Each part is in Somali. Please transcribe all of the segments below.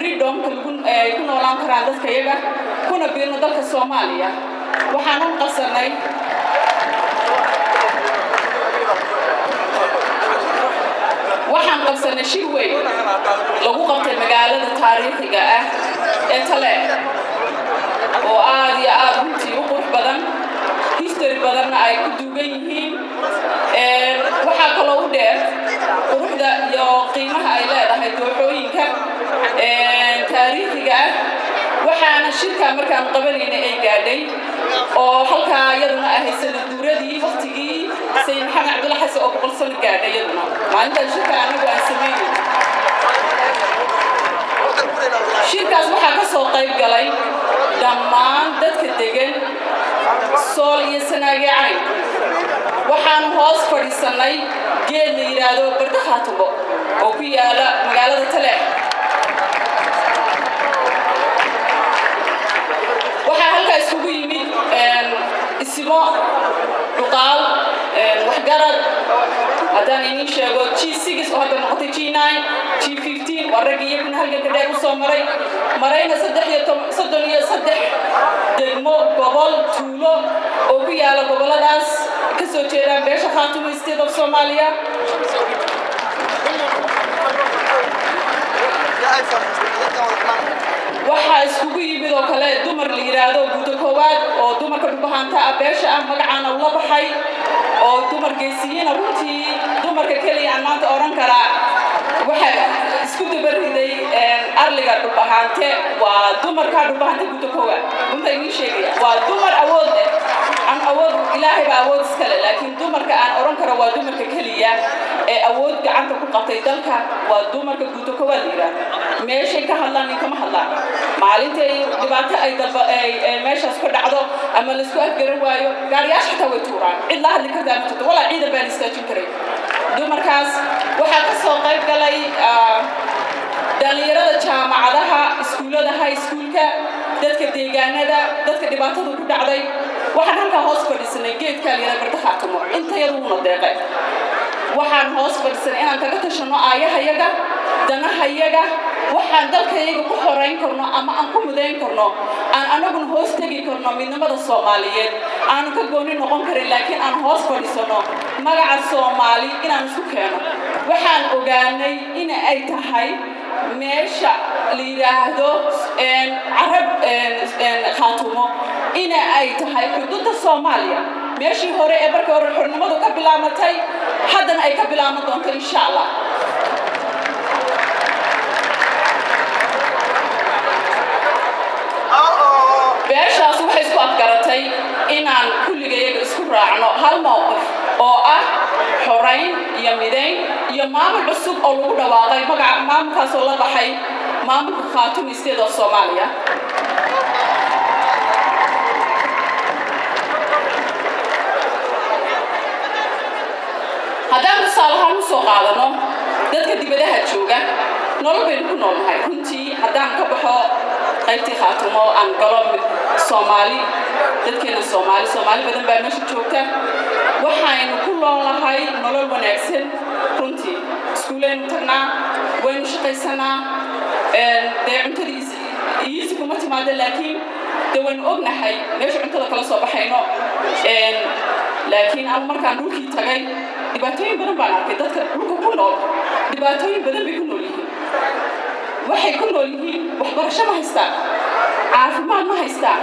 freedom ku noolaan karaan dadka iyaga kuna biirno dalka Soomaaliya waxaan u qasanay qabsanay shir weyn lagu qabtay magaalada taariikhiga ah ee Taleex oo aad iyo aad runtii u qurux badan history badanna ay ku duugan yihiin waxaa kaloo u dheer quruxda iyo qiimaha ay leedahay dooxooyinka taariikhiga ah waxaana shirka markaan qabanaynay ay gaadhay oo halkaa iyaduna ahay sanad guuradii waqtigii sayid maxamed cabdulla xasan oo 100 sano gaadhay iyaduna maalintaas shirka anagu aan sameeyay shirkaas waxaa ka soo qayb galay dhammaan dadka degan sool iyo sanaagacay waxaan hoos fadhiisanay geed la yiraahdo barda khaatumo oo ku yaala magaalada Taleex waxaa halkaas isugu yimid ismo cuqaal waxgarad haddaan idin sheego G6 oo hadda noqotay G9 G15 waragii kuna halkan ka dheer u soo marayna 33 degmo gobol tuulo oo ku yaala goboladaas ka soo jeedaan beesha Khaatumo State of Somalia waxaa isugu yimid oo kale dumar la yiraahdo guud koowaad oo dumarka dhubahanta ah beesha ah magacaana la baxay oo dumar geesiyiin runtii dumarka kaliya aan maanta oran karaa waxa isku dabariday arliga dhubahante waa dumarka dhubahanta guud koowaad runtii in sheegaya waa dumar awood aan awood ilaahay baa awood iskale laakiin dumarka aan oran karo waa dumarka kaliya ee awood gacanta ku qabtay dalka waa dumarka guud koowaad yiraahdo meeshay ka hadlaan kama hadlaan maalintii dhibaato ay dalba ay meeshaas ka dhacdo ama la isku afgaran waayo gaariyaasha xitaa way tuuraan cid la hadli kartaa ma jirto walaa ciidan baan istaajin karay dumarkaas waxaa ka soo qayb galay dhalinyarada jaamacadaha iskuulada high schoolka dadka deegaanada dadka dhibaatada ku dhacday waxaan halkaa hoos fadhiisanay geedka liira barta Khaatumo inta yaduna deeqay waxaan hoos fadhiisanay inaan kaga tashano aayahayaga danahayaga waxaan dalkayga ku xoreyn karno ama aan ku mudayn karno aan anaguna hoos tagi karno midnimada Soomaaliyeed aan ka gooni noqon karin laakiin aan hoos fadhiisano magaca Soomaali inaan isku keeno waxaan ogaanay in ay tahay meesha la yiraahdo Arab Khaatumo in ay tahay xuduudda Soomaaliya meeshii hore ee barka hore xornimadu ka bilaamatay haddana ay ka bilaaman doonto insha Allah beeshaas waxay isku afgaratay inaan kulligeeyaga isku raacno hal mowqif oo ah xoreyn iyo midayn iyo maamul cusub oo lagu dhawaaqay magaca maamulkaas oo la baxay maamulka Khaatumo State of Somalia haddaan tusaalahaan usoo qaadano dadka dibadaha jooga nolol baynu ku noolnahay runtii haddaan ka baxo qaybtii Khaatumo aan galo Soomaali dadkeena Soomaali badan baa meesha joogta waxaynu ku noolnahay nolol wanaagsan runtii iskuuleen tagnaa waynu shaqaysanaa cuntadiisa kuma timaada laakiin waynu ognahay meesha cuntada kala soo baxayno laakiin aan markaan dhulkii tagay dhibaatooyin badan baan arkay dadka dhulka ku nool dhibaatooyin badan bay ku nool yihiin waxay ku nool yihiin waxbarasho ma haystaan caafimaad ma haystaan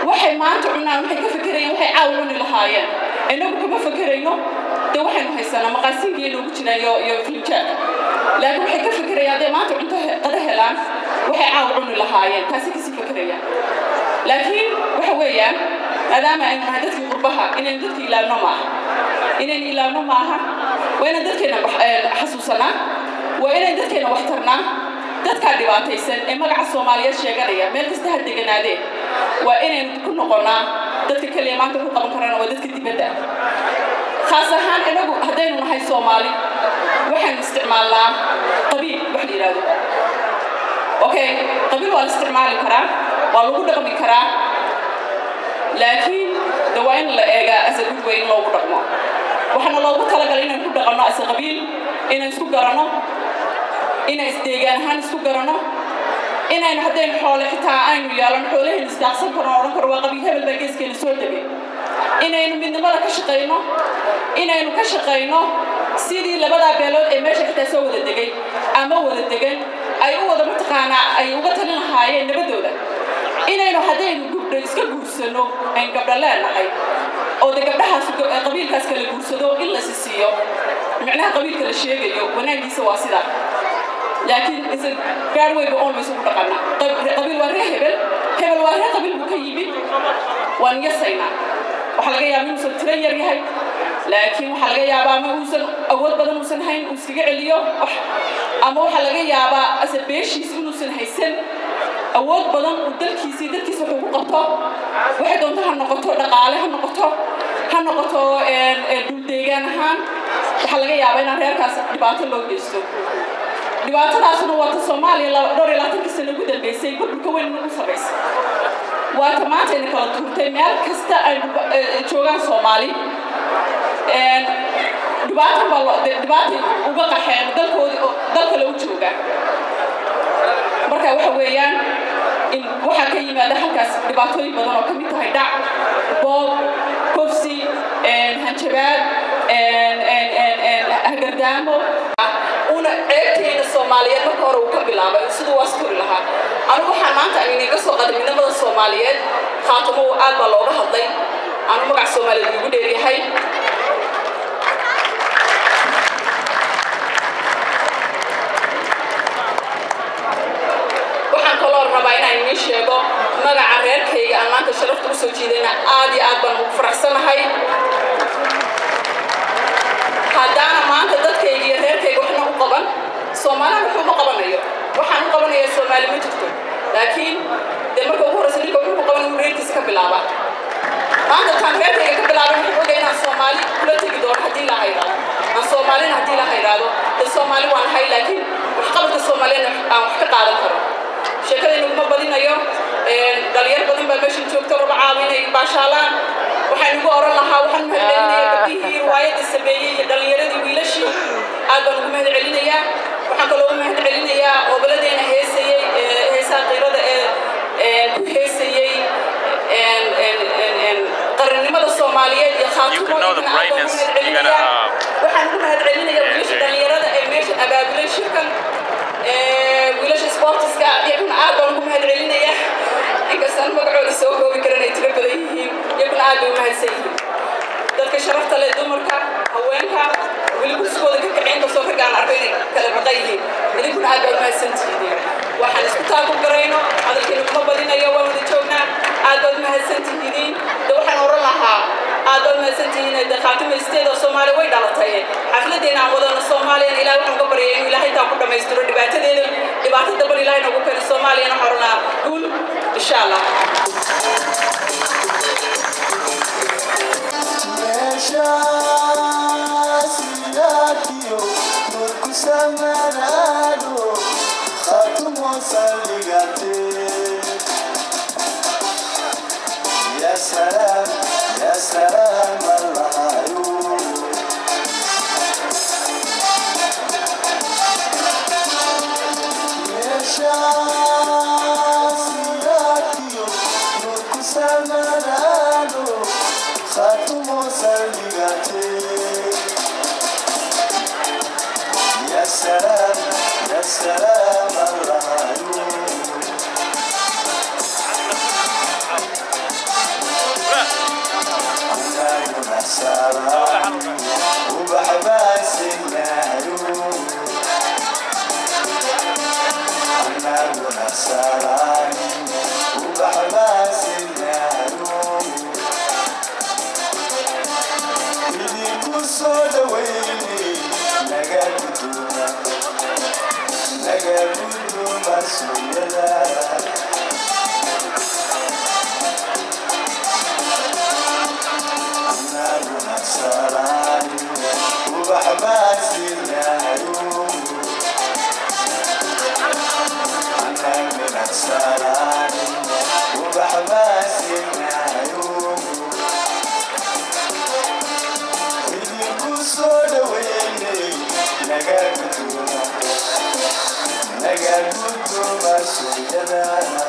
waxay maanta cunaan waxay ka fikirayaan waxay caawin lahaayeen inagu kuma fikirayno waxaynu haysanaa maqaasiinkeena ugu jiraan iyo filimjaad laakiin waxay ka fikirayaan hadday maanta cunto qada helaan waxay caawin lahaayeen taasi kasii fikirayaan laakiin waxa weeyaan maadaama aynu nahay dadkii qurbaha inaynu dadkii ilaawno maaha waa inaan dadkeena xasuusanaa waa inaan dadkeena wax tarnaa dadkaa dhibaataysan ee magaca Soomaaliyeed sheeganaya meel kasta ha deganaadeen waa inaynu ku noqonaa dadka kaliya maanta ku qaban karana waa dadka dibadda khaas ahaan inagu haddaynu nahay Soomaali waxaan isticmaalnaa qabiil wax la yiraahdo okay qabiil waa la isticmaali karaa waa lagu dhaqmi karaa laakiin dawaan la eega asal weyn loogu dhaqmo waxana loogu talagalay inaan ku dhaqano asal qabiil inaan isku garano inaan isdeegaan ahaan isku garano inaan haddeen xoolo xitaa aynu yeelan xoolaheena isdaaqsan karno oran karo waa qabiil hebel baa geeskeena soo degay inaynu midnimada ka shaqeyno inaynu ka shaqeyno sidii labada beelood ee meesha xitaa soo wada degay ama wada degan ay u wada mataqaanaa ay uga talin lahaayeen nabadooda inaynu haddaynu gabdho iska guursano aan gabdho leenahay oo de gabdhahaas qabiilkaas kala guursado in la siiyo macnaha qabiilka la sheegayo wanaagiisa waa sidaa laakiin isa gaar weyba oon maysu ku dhaqana qabiil waa ree hebel waa ree qabiil buu ka yimid waan yasaynaa waxaa laga yaabaa inuusan tiro yar yahay laakiin waxaa laga yaabaa ama uusan awood badan uusan hayn uu iskaga celiyo ama waxaa laga yaabaa ase beeshiisa inuusan haysan awood badan uu dalkiisii dadkiisa wuxuu ku qabto waxay doonto ha noqoto dhaqaale ha noqoto dhul deegaan ahaan waxaa laga yaabaa inaan reerkaas dhibaato loo geysto dhibaatadaasuna waa ta Soomaaliya 22 sano ugu dambeysay burburka weyn ugu sameysay waa ta maanta in kala tuurtay meel kasta ay joogaan Soomaali dhibaato uga qaxeen dalka la u jooga marka waxa weeyaan in waxa ka yimaada halkaas dhibaatooyin badan oo ka mid tahay dhac boob kufsi hanjabaad gardaamo una ceebteena Soomaaliyeed marka hore uu ka bilaabay sidoo waasturi lahaa anigu waxaan maanta inaga soo qadminimada Soomaaliyeed khaatimo aad baa looga hadlay anigu magac Soomaaliyeed ugu dheeryahay waxaan kaloo rabaa inaan sheego magaca reerkayga aan maanta sharafta u soo jeedayna aad iyo aad baan ugu faraxsanahay haddana maanta dadkayga iyo reerkayga waxna u qaban Soomaaliya wuxuu ma qabanayo waxaan u qabanayaa Soomaali ma jirto laakiin de marka ugu horeysa ninka wuxuu qaban inuu reerkiisa ka bilaaba maanta tan reerkayga ka bilaaba wuxuu ogaa inaan Soomaali kula tagi doono haddii la hayraado aan Soomaalina haddii la hayraado de Soomaali waan hay laakiin wax qabadka Soomaaliyana aan wax ka qaadan karo sheekadaynu ma badinayo dhalinyar badan baa meesha joogta raba caawinay baashaalaan waxaan ugu oran lahaa waxaan mahadcelinayaa gabdhihii riwaayadda sameeyey iyo dhalinyaradii wiilashii aad baan ugu mahadcelinayaa waxaan kaloo u mahadcelinayaa oboladeyna heesaa qiirada ku heesayey qarannimada Soomaaliyeed iyo khaatumo waxaan ugu mahadcelinayaa wiilasha dhalinyarada ee meesha abaabulay shirkan wiilasha sportiska iyaguna aad baan ugu mahadcelinayaa inkastaan magacooda soo koobi karan ay tiro badan yihiin iyaguna aad bay u mahadsan yihiin dadka sharafta leh dumarka haweenka weli kursigooda ka kaceen kasoo ragaan arko inay kala maqan yihiin idinkuna aad baa u mahadsan tihiin waxaan isku taaku garayno hadalkeena kuma badinayo waan wada joognaa aad baad u mahadsan tihiin de waxaan oran lahaa aad baad u mahadsan tihiin de khaatimeysteeda Soomaaliya way dhalatay xafladeena aan wadano Soomaaliya ilaahay waxaan ka baryay inuu ilaahay taa ku dhameystiro dhibaatada dabal ilaahay nagu keeno Soomaaliya xorna guul insha Allah يا سلام يا سلام الله يا شاسياتيو نورك سمرانو خاتمو سليغاتي يا سلام يا سلام الله سلام وبحباس النهروب أنا ولا سلام وبحباس النهروب إذي كسود ويلي نقل بدون مسؤولية سلام وبحباس النهروب أنا من السلام وبحباس النهروب إذي كسود ويلي نقل بدون مسؤولية